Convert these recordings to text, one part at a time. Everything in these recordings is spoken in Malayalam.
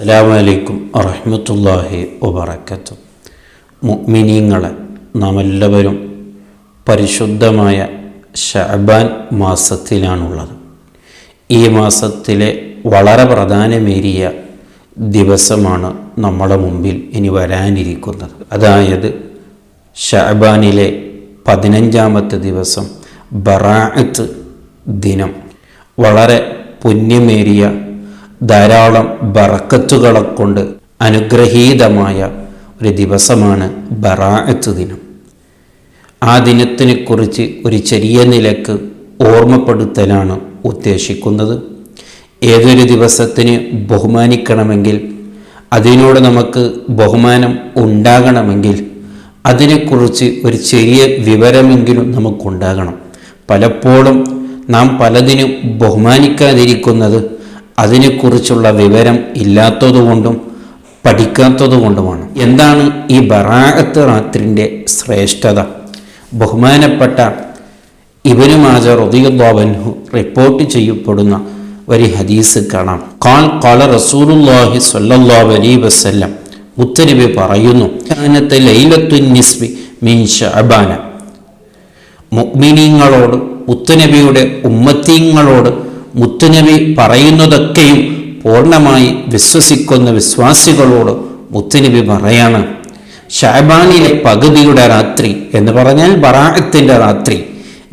അസ്സലാമു അലൈക്കും വറഹ്മത്തുള്ളാഹി വബറകാതുഹു. മുഅ്മിനീങ്ങളെ, നാം എല്ലാവരും പരിശുദ്ധമായ ശഅബാൻ മാസത്തിലാണുള്ളത്. ഈ മാസത്തിലെ വളരെ പ്രധാനമേറിയ ദിവസമാണ് നമ്മുടെ മുമ്പിൽ ഇനി വരാനിരിക്കുന്നത്. അതായത് ശഅബാനിലെ 15-ാമത്തെ ദിവസം ബറാഅത്ത് ദിനം. വളരെ പുണ്യമേറിയ ധാരാളം ബറക്കത്തുകളെ കൊണ്ട് അനുഗ്രഹീതമായ ഒരു ദിവസമാണ് ബറാഅത്ത് ദിനം. ആ ദിനത്തിനെക്കുറിച്ച് ഒരു ചെറിയ നിലക്ക് ഓർമ്മപ്പെടുത്തലാണ് ഉദ്ദേശിക്കുന്നത്. ഏതൊരു ദിവസത്തിന് ബഹുമാനിക്കണമെങ്കിൽ, അതിനോട് നമുക്ക് ബഹുമാനം ഉണ്ടാകണമെങ്കിൽ അതിനെക്കുറിച്ച് ഒരു ചെറിയ വിവരമെങ്കിലും നമുക്കുണ്ടാകണം. പലപ്പോഴും നാം പലതിനും ബഹുമാനിക്കാതിരിക്കുന്നത് അതിനെക്കുറിച്ചുള്ള വിവരം ഇല്ലാത്തതുകൊണ്ടും പഠിക്കാത്തതുകൊണ്ടുമാണ്. എന്താണ് ഈ ബറാഅത്ത് രാത്രിൻ്റെ ശ്രേഷ്ഠത? ബഹുമാനപ്പെട്ട ഇബ്നു മാജ റളിയല്ലാഹു അൻഹു റിപ്പോർട്ട് ചെയ്യപ്പെടുന്ന ഒരു ഹദീസ് കാണാം. ഖാല റസൂലുള്ളാഹി സ്വല്ലല്ലാഹു അലൈഹി വസല്ലം, മുത്തനബി പറയുന്നു, കാനത്ത് ലൈലത്തുൻ നിസ്ബി മിൻ ശഅബാന. മുഅ്മിനീങ്ങളോട്, മുത്തനബിയുടെ ഉമ്മത്തീങ്ങളോട് മുത്തുനബി പറയുന്നതൊക്കെയും പൂർണ്ണമായി വിശ്വസിക്കുന്ന വിശ്വാസികളോട് മുത്തുനബി പറയാണ്, ശഅബാനിലെ പകുതിയുടെ രാത്രി എന്ന് പറഞ്ഞാൽ ബറാഅത്തിന്റെ രാത്രി,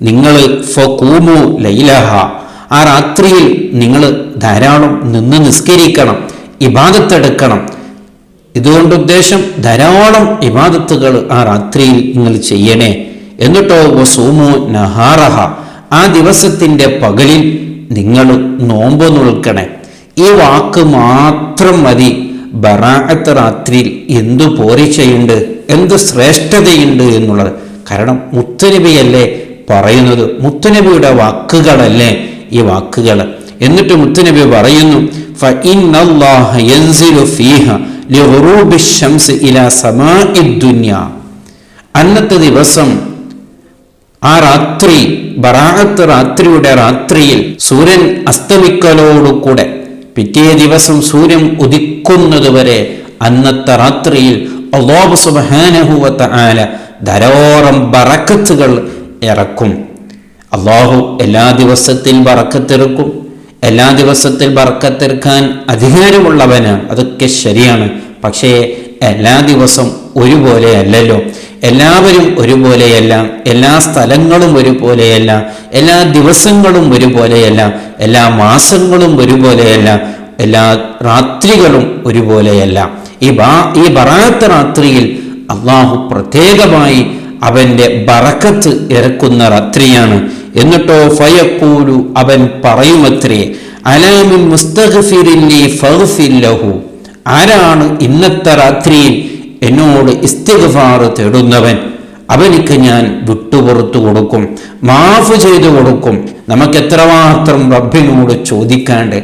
നിങ്ങൾ ഫഖൂമു ലൈലഹ, ആ രാത്രിയിൽ നിങ്ങൾ ധാരാളം നിന്ന് നിസ്കരിക്കണം, ഇബാദത്തെടുക്കണം. ഇതുകൊണ്ട് ഉദ്ദേശം ധാരാളം ഇബാദത്തുകൾ ആ രാത്രിയിൽ നിങ്ങൾ ചെയ്യണേ. എന്നിട്ടോ വസൂമു നഹാറഹ, ആ ദിവസത്തിന്റെ പകലിൽ നിങ്ങൾ നോമ്പ് നോൽക്കണേ. ഈ വാക്ക് മാത്രം മതി ബറാഅത്ത് രാത്രിയിൽ എന്തു പോരിച്ചയുണ്ട്, എന്ത് ശ്രേഷ്ഠതയുണ്ട് എന്നുള്ളത്. കാരണം മുത്തുനബിയല്ലേ പറയുന്നത്, മുത്തുനബിയുടെ വാക്കുകളല്ലേ ഈ വാക്കുകൾ. എന്നിട്ട് മുത്തുനബി പറയുന്നു, ഫഇന്നല്ലാഹ യൻസിലു ഫീഹ ലിഗുറൂബി ശംസ് ഇലാ സമാഇ ദുനിയ. അന്നത്തെ ദിവസം ആ രാത്രി, ബറാഅത്ത് രാത്രിയുടെ രാത്രിയിൽ സൂര്യൻ അസ്തമിക്കലോടുകൂടെ പിറ്റേ ദിവസം സൂര്യൻ ഉദിക്കുന്നത് വരെ അന്നത്തെ രാത്രിയിൽ അല്ലാഹു സുബ്ഹാനഹു വ തആല ധാരാളം ബറക്കത്തുകൾ ഇറക്കും. അല്ലാഹു എല്ലാ ദിവസത്തിൽ ബറക്കത്തിറക്കും. എല്ലാ ദിവസത്തിൽ ബറക്കത്തിറക്കാൻ അധികാരമുള്ളവനാണ്, അതൊക്കെ ശരിയാണ്. പക്ഷേ എല്ലാ ദിവസം ഒരുപോലെ അല്ലല്ലോ. എല്ലാവരും ഒരുപോലെയല്ല, എല്ലാ സ്ഥലങ്ങളും ഒരുപോലെയല്ല, എല്ലാ ദിവസങ്ങളും ഒരുപോലെയല്ല, എല്ലാ മാസങ്ങളും ഒരുപോലെയല്ല, എല്ലാ രാത്രികളും ഒരുപോലെയല്ല. ഈ ബറാഅത്ത് രാത്രിയിൽ അല്ലാഹു പ്രത്യേകമായി അവന്റെ ബറക്കത്ത് ഇറക്കുന്ന രാത്രിയാണ്. എന്നിട്ടോ ഫയഖൂലു, അവൻ പറയുമത്രേ, അലാ മിൻ മുസ്തഗ്ഫിരിൻ ലി ഫഗ്ഫിർ ലഹു, ആരാണ് ഇന്നത്തെ രാത്രിയിൽ എന്നോട് ഇസ്തിഗ്ഫാർ തേടുന്നവൻ, അവനിക്ക് ഞാൻ വിട്ടുപുറത്തു കൊടുക്കും, മാഫ് ചെയ്തു കൊടുക്കും. നമുക്ക് എത്രമാത്രം റബ്ബിനോട് ചോദിക്കാണ്ട്,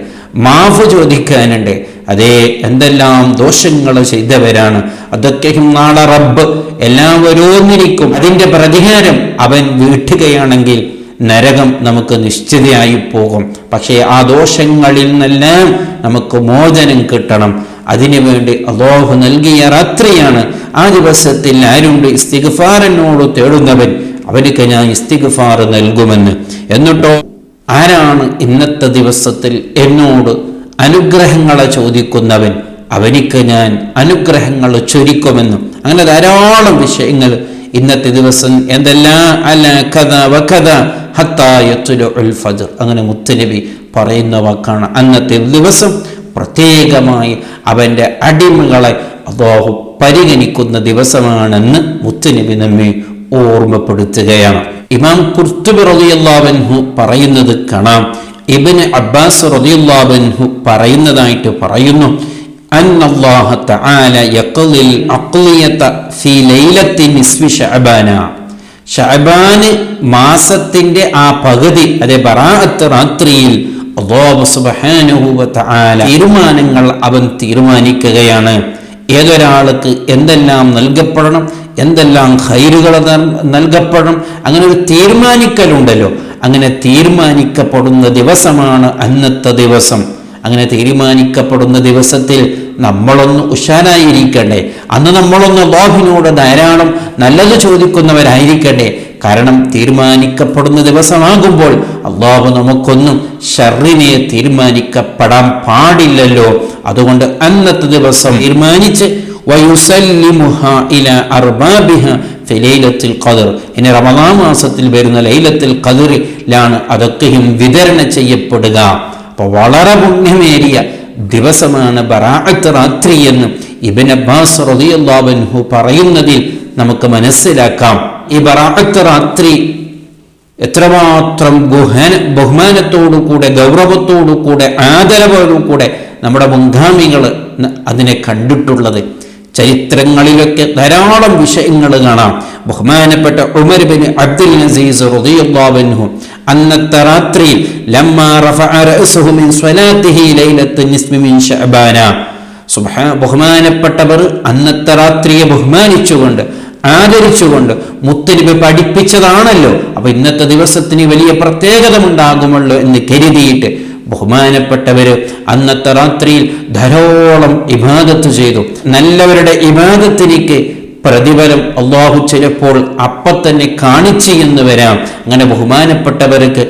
മാഫ് ചോദിക്കാനുണ്ട്. അതേ, എന്തെല്ലാം ദോഷങ്ങൾ ചെയ്തവരാണ്, അതൊക്കെയും നാളെ റബ്ബ് എല്ലാവരോന്നിരിക്കും. അതിൻ്റെ പ്രതികാരം അവൻ വീട്ടുകയാണെങ്കിൽ നരകം നമുക്ക് നിശ്ചിതയായി പോകും. പക്ഷേ ആ ദോഷങ്ങളിൽ നിന്നെല്ലാം നമുക്ക് മോചനം കിട്ടണം. അതിനുവേണ്ടി അല്ലാഹു നൽകിയ രാത്രിയാണ്. ആ ദിവസത്തിൽ ആരുണ്ട് ഇസ്തിഗ്ഫാറിനോട് തേടുന്നവൻ, അവനിക്ക് ഞാൻ ഇസ്തിഗ്ഫാർ നൽകുമെന്ന്. എന്നിട്ടോ ആരാണ് ഇന്നത്തെ ദിവസത്തിൽ എന്നോട് അനുഗ്രഹങ്ങളെ ചോദിക്കുന്നവൻ, അവനിക്ക് ഞാൻ അനുഗ്രഹങ്ങൾ ചൊരിക്കുമെന്നും. അങ്ങനെ ധാരാളം വിഷയങ്ങൾ ഇന്നത്തെ ദിവസം എന്തെല്ലാം അല കഥ വകഥ ഹത്താ യത്ലുഉൽ ഫജ്ർ, അങ്ങനെ മുത്തുനബി പറയുന്ന വാക്കാണ്. അന്നത്തെ ദിവസം പ്രത്യേകമായി അവന്റെ അടിമകളെ അല്ലാഹു പരിഗണിക്കുന്ന ദിവസമാണെന്ന് മുത്തുനബി നമ്മെ ഓർമ്മപ്പെടുത്തുകയാണ്. ഇമാം ഖുർത്തുബി റളിയല്ലാഹു അൻഹു പറയുന്നത് കാണാം. ഇബ്നു അബ്ബാസ് റളിയല്ലാഹു അൻഹു പറയുന്നതായിട്ട് പറയുന്നു, അന്നല്ലാഹ തആല യഖ്ളിൽ അഖ്ലിയത ഫീ ലൈലത്തി നിസ്ഫി ശഅബാന, ശഅബാന് മാസത്തിന്റെ ആ പകുതി, അതേ ബറാഅത്ത് രാത്രിയിൽ അല്ലാഹു സുബ്ഹാനഹു വ തആല തീരുമാനങ്ങൾ അവൻ തീരുമാനിക്കുകയാണ്. ഏതൊരാൾക്ക് എന്തെല്ലാം നൽകപ്പെടണം, എന്തെല്ലാം ഖൈറുകൾ നൽകപ്പെടണം, അങ്ങനെ ഒരു തീരുമാനിക്കലുണ്ടല്ലോ. അങ്ങനെ തീരുമാനിക്കപ്പെടുന്ന ദിവസമാണ് അന്നത്തെ ദിവസം. അങ്ങനെ തീരുമാനിക്കപ്പെടുന്ന ദിവസത്തിൽ നമ്മളൊന്ന് ഉഷാറായിരിക്കണ്ടേ, അന്ന് നമ്മളൊന്ന് അല്ലാഹുവിനോട് ധാരാളം നല്ലത് ചോദിക്കുന്നവരായിരിക്കട്ടെ. കാരണം തീരുമാനിക്കപ്പെടുന്ന ദിവസമാകുമ്പോൾ അല്ലാഹു നമുക്കൊന്നും ഷർറിനെ തീരുമാനിക്കപ്പെടാൻ പാടില്ലല്ലോ. അതുകൊണ്ട് അന്നത്തെ ദിവസം തീരുമാനിച്ച് വയുസല്ലിമുഹാ ഇലാ അർബാബിഹാ ഫി ലൈലത്തുൽ ഖദർ, ഇനി റമളാൻ മാസത്തിൽ വരുന്ന ലൈലത്തുൽ ഖദറിലാണ് അതൊക്കെയും വിതരണം ചെയ്യപ്പെടുക. അപ്പോൾ വളരെ പുണ്യമേറിയ ദിവസമാണ് ബറാഅത്ത് രാത്രി എന്ന് ഇബ്നു അബ്ബാസ് റളിയല്ലാഹു അൻഹു പറയുന്നതിൽ നമുക്ക് മനസ്സിലാക്കാം. ഈ ബറാഅത്ത് രാത്രി എത്രമാത്രം ബഹുമാനത്തോടുകൂടെ, ഗൗരവത്തോടുകൂടെ, ആദരവോടുകൂടെ നമ്മുടെ മുൻഗാമികൾ അതിനെ കണ്ടിട്ടുള്ളത്. ചരിത്രങ്ങളിലൊക്കെ ധാരാളം വിഷയങ്ങൾ കാണാം. ബഹുമാനപ്പെട്ട ഉമർ ബിൻ അബ്ദുൽ അസീസ് റളിയല്ലാഹു അൻഹു അന്നത്തെ രാത്രിയിൽ ലമ്മാ റഫഅ റഅസഹു മിൻ സ്വലാത്തിഹി ലൈലത്തുൻ നിസ്ഫി മിൻ ശഅബാന, ബഹുമാനപ്പെട്ടവർ അന്നത്തെ രാത്രിയെ ബഹുമാനിച്ചുകൊണ്ട് ആദരിച്ചുകൊണ്ട് മുത്തനബി പഠിപ്പിച്ചതാണല്ലോ. അപ്പൊ ഇന്നത്തെ ദിവസത്തിന് വലിയ പ്രത്യേകത ഉണ്ടാകുമല്ലോ എന്ന് കരുതിയിട്ട് ബഹുമാനപ്പെട്ടവര് അന്നത്തെ രാത്രിയിൽ ധാരാളം ഇബാദത്ത് ചെയ്തു. നല്ലവരുടെ ഇബാദത്തിലേക്ക് പ്രതിഫലം അല്ലാഹു ചിലപ്പോൾ അപ്പം തന്നെ കാണിച്ചു എന്ന് വരാം. അങ്ങനെ ബഹുമാനപ്പെട്ടവർക്ക്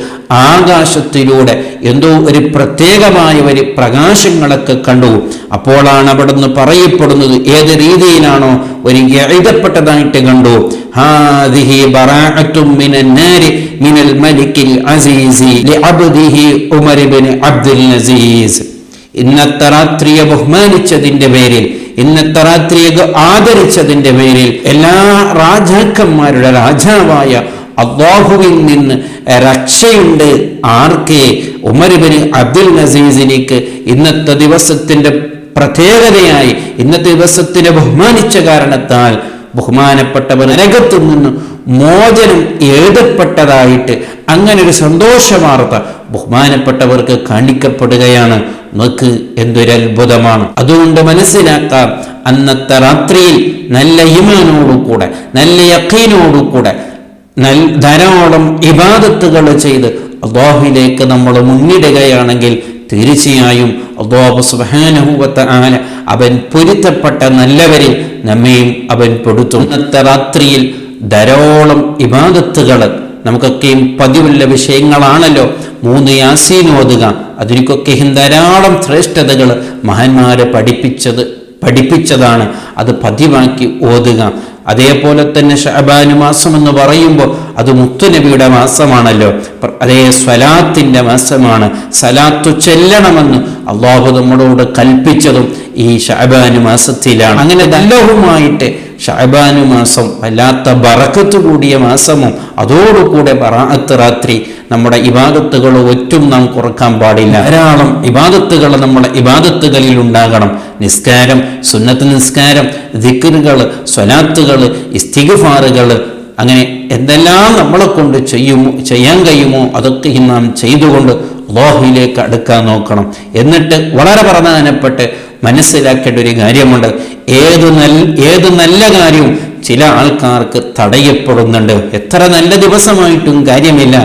ആകാശത്തിലൂടെ എന്തോ ഒരു പ്രത്യേകമായ ഒരു പ്രകാശങ്ങളൊക്കെ കണ്ടു. അപ്പോഴാണ് അവിടുന്ന് പറയപ്പെടുന്നത്, ഏത് രീതിയിലാണോ ഒരു എഴുതപ്പെട്ടതായിട്ട് കണ്ടു, ഹാദിഹി ബറാഅത്തും മിനൻ നാരി മിനൽ മലിക്കിൽ അസീസി ലിഅബ്ദിഹി ഉമർ ഇബ്നു അബ്ദുൽ അസീസ്. ഇന്നത്തെ രാത്രിയെ ബഹുമാനിച്ചതിന്റെ പേരിൽ, ഇന്നത്തെ രാത്രിയെ ആദരിച്ചതിന്റെ പേരിൽ എല്ലാ രാജാക്കന്മാരുടെ രാജാവായ അല്ലാഹുവിൽ നിന്ന് രക്ഷയുണ്ട്. ആർക്ക്? ഉമർ ഇബ്നു അബ്ദുൽ അസീസിലേക്ക് ഇന്നത്തെ ദിവസത്തിന്റെ പ്രത്യേകതയായി, ഇന്നത്തെ ദിവസത്തിനെ ബഹുമാനിച്ച കാരണത്താൽ ബഹുമാനപ്പെട്ടവർ നരകത്തിൽ നിന്ന് മോചനം എഴുതപ്പെട്ടതായിട്ട് അങ്ങനെ ഒരു സന്തോഷവാർത്ത ബഹുമാനപ്പെട്ടവർക്ക് കാണിക്കപ്പെടുകയാണ്. നമുക്ക് എന്തൊരു അത്ഭുതമാണ്. അതുകൊണ്ട് മനസ്സിലാക്കാം, അന്നത്തെ രാത്രിയിൽ നല്ല ഈമാനോടുകൂടെ, നല്ല യഖീനോടുകൂടെ ധാരാളം ഇബാദത്തുകൾ ചെയ്ത് അല്ലാഹുവിലേക്ക് നമ്മൾ മുന്നിടുകയാണെങ്കിൽ തീർച്ചയായും അല്ലാഹു സുബ്ഹാനഹു വ തആല അവൻ പൊരുത്തപ്പെട്ട നല്ലവരിൽ നമ്മയും അവൻ പെടുത്തും. അന്നത്തെ രാത്രിയിൽ ധാരാളം ഇബാദത്തുകൾ നമുക്കൊക്കെയും പതിവുള്ള വിഷയങ്ങളാണല്ലോ. 3 യാസീൻ ഓതുക, അതിനൊക്കെയും ധാരാളം ശ്രേഷ്ഠതകൾ മഹാന്മാരെ പഠിപ്പിച്ചതാണ്. അത് പതിവാക്കി ഓതുക. അതേപോലെ തന്നെ ശഅബാൻ മാസം എന്ന് പറയുമ്പോൾ അത് മുത്തുനബിയുടെ മാസമാണല്ലോ. അതേ സ്വലാത്തിന്റെ മാസമാണ്. സലാത്തു ചെല്ലണമെന്ന് അല്ലാഹു നമ്മളോട് കൽപ്പിച്ചതും ഈ ശഅബാൻ മാസത്തിലാണ്. അങ്ങനെ അല്ലാഹുമായിട്ട് ശഅബാൻ മാസം വല്ലാത്ത ബറക്കത്ത് കൂടിയ മാസവും, അതോടുകൂടെ ബറാഅത്ത് രാത്രി നമ്മുടെ ഇബാദത്തുകൾ ഒറ്റും നാം കുറക്കാൻ പാടില്ല. ധാരാളം ഇബാദത്തുകൾ നമ്മുടെ ഇബാദത്തുകളിൽ ഉണ്ടാകണം. നിസ്കാരം, സുന്നത്ത് നിസ്കാരം, ദിക്റുകൾ, സ്വലാത്തുകൾ, ഇസ്തിഗ്ഫാറുകൾ, അങ്ങനെ എന്തെല്ലാം നമ്മളെ കൊണ്ട് ചെയ്യാൻ കഴിയുമോ അതൊക്കെ നാം ചെയ്തുകൊണ്ട് അല്ലാഹുവിലേക്ക് അടുക്കാൻ നോക്കണം. എന്നിട്ട് വളരെ പ്രധാനപ്പെട്ട് മനസ്സിലാക്കേണ്ട ഒരു കാര്യമുണ്ട്. ഏത് നല്ല കാര്യവും ചില ആൾക്കാർക്ക് തടയപ്പെടുന്നുണ്ട്. എത്ര നല്ല ദിവസമായിട്ടും കാര്യമില്ല.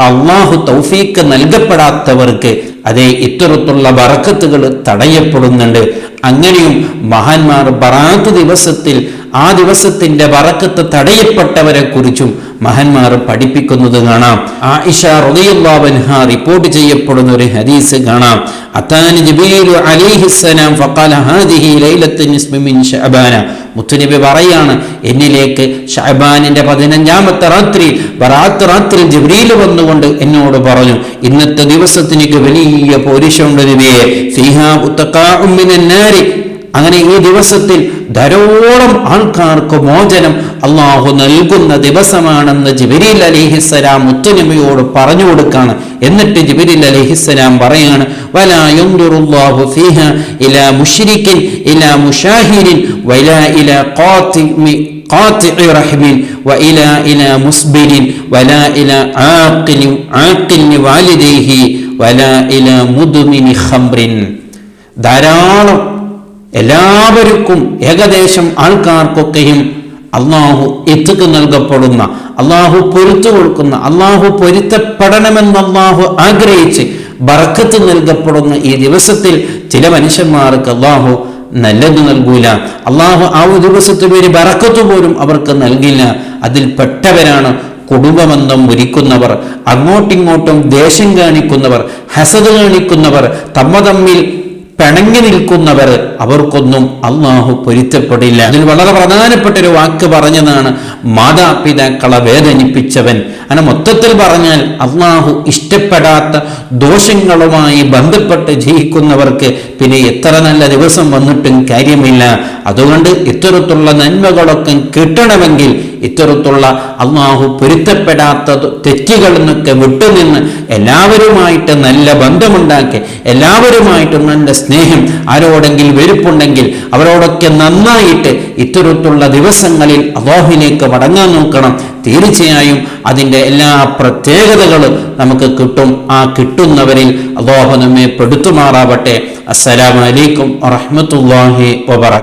അള്ളാഹു തൗഫീക്ക് നൽകപ്പെടാത്തവർക്ക് അതേ ഇത്തരത്തിലുള്ള ബറക്കത്തുകൾ തടയപ്പെടുന്നുണ്ട്. അങ്ങനെയും മഹാന്മാർ ബറാഅത്ത് ദിവസത്തിൽ ആ ദിവസത്തിന്റെ ബറക്കത്ത് തടയപ്പെട്ടവരെ കുറിച്ചും മഹാന്മാർ പഠിപ്പിക്കുന്നത് കാണാം. ആയിഷ റളിയല്ലാഹു അൻഹ റിപ്പോർട്ട് ചെയ്യപ്പെടുന്ന ഒരു ഹദീസ് കാണാം. അതാനി ജിബ്രീൽ അലൈഹിസ്സലാം ഫഖാല ഹാദിഹി ലൈലത്തുൻ നിസ്ഫി മിൻ ശഅബാന. മുത്തുനബി പറയാണ്, എന്നിലേക്ക് ശഅബാനിന്റെ 15ാമത്തെ രാത്രി ബറാഅത്ത് രാത്രി ജിബ്രീൽ വന്നുകൊണ്ട് എന്നോട് പറഞ്ഞു, ഇന്നത്തെ ദിവസത്തിലേക്ക് വലിയ പോരിശുണ്ട് നബിയേ, ഫീഹാ ഉതഖാഉം മിനൻ നാരി. അങ്ങനെ ഈ ദിവസത്തിൽ ധാരാളം ആൾക്കാർക്ക് മോചനം അല്ലാഹു നൽകുന്ന ദിവസമാണെന്ന് ജിബ്രീൽ അലൈഹിസ്സലാം മുത്തുനബിയോട് പറഞ്ഞു കൊടുക്കാണ്. എന്നിട്ട് ജിബ്രീൽ അലൈഹിസ്സലാം പറയാണ്, വലാ യൻദുറുല്ലാഹു ഫീഹാ ഇലാ മുശ്രികിൻ ഇലാ മുശാഹിരിൻ വലാ ഇലാ ഖാതിഇ റഹ്മിൻ വഇലാ മുസ്ബിലിൻ വലാ ഇലാ ആഖിൽ വാലിദൈഹി വലാ ഇലാ മുദ്മിനി ഖംറിൻ. ധാരാളം എല്ലാവർക്കും ഏകദേശം ആൾക്കാർക്കൊക്കെയും അള്ളാഹു ഇത്ഖ് നൽകപ്പെടുന്ന, അള്ളാഹു പൊരുത്തു കൊടുക്കുന്ന, അള്ളാഹു പൊരുത്തപ്പെടണമെന്ന് അള്ളാഹു ആഗ്രഹിച്ച് ബറക്കത്ത് നൽകപ്പെടുന്ന ഈ ദിവസത്തിൽ ചില മനുഷ്യന്മാർക്ക് അള്ളാഹു നല്ലത് നൽകൂല. അള്ളാഹു ആ ഒരു ദിവസത്തിൽ ഒരു ബറക്കത്ത് പോലും അവർക്ക് നൽകില്ല. അതിൽ പെട്ടവരാണ് കുടുംബബന്ധം മുരിക്കുന്നവർ, അങ്ങോട്ടിങ്ങോട്ടും ദേഷ്യം കാണിക്കുന്നവർ, ഹസദ് കാണിക്കുന്നവർ, തമ്മിൽ പിണങ്ങി നിൽക്കുന്നവർ. അവർക്കൊന്നും അള്ളാഹു പൊരുത്തപ്പെടില്ല. അതിൽ വളരെ പ്രധാനപ്പെട്ട ഒരു വാക്ക് പറഞ്ഞതാണ് മാതാപിതാക്കളെ വേദനിപ്പിച്ചവൻ. അങ്ങനെ മൊത്തത്തിൽ പറഞ്ഞാൽ അള്ളാഹു ഇഷ്ടപ്പെടാത്ത ദോഷങ്ങളുമായി ബന്ധപ്പെട്ട് ജീവിക്കുന്നവർക്ക് പിന്നെ എത്ര നല്ല ദിവസം വന്നിട്ടും കാര്യമില്ല. അതുകൊണ്ട് ഇത്തരത്തിലുള്ള നന്മകളൊക്കെ കിട്ടണമെങ്കിൽ ഇത്തരത്തിലുള്ള അള്ളാഹു പൊരുത്തപ്പെടാത്ത തെറ്റുകളിൽ നിന്നൊക്കെ വിട്ടുനിന്ന് എല്ലാവരുമായിട്ട് നല്ല ബന്ധമുണ്ടാക്കി, എല്ലാവരുമായിട്ടും നല്ല സ്നേഹം, ആരോടെങ്കിലും വെറുപ്പുണ്ടെങ്കിൽ അവരോടൊക്കെ നന്നായിട്ട് ഇത്തരത്തിലുള്ള ദിവസങ്ങളിൽ അല്ലാഹുവിലേക്ക് മടങ്ങാൻ നോക്കണം. തീർച്ചയായും അതിൻ്റെ എല്ലാ പ്രത്യേകതകളും നമുക്ക് കിട്ടും. ആ കിട്ടുന്നവരിൽ അല്ലാഹു നമ്മെ പെടുത്തുമാറാവട്ടെ. അസ്സലാമു അലൈക്കും വറഹ്മത്തുള്ളാഹി വബറകാതുഹു.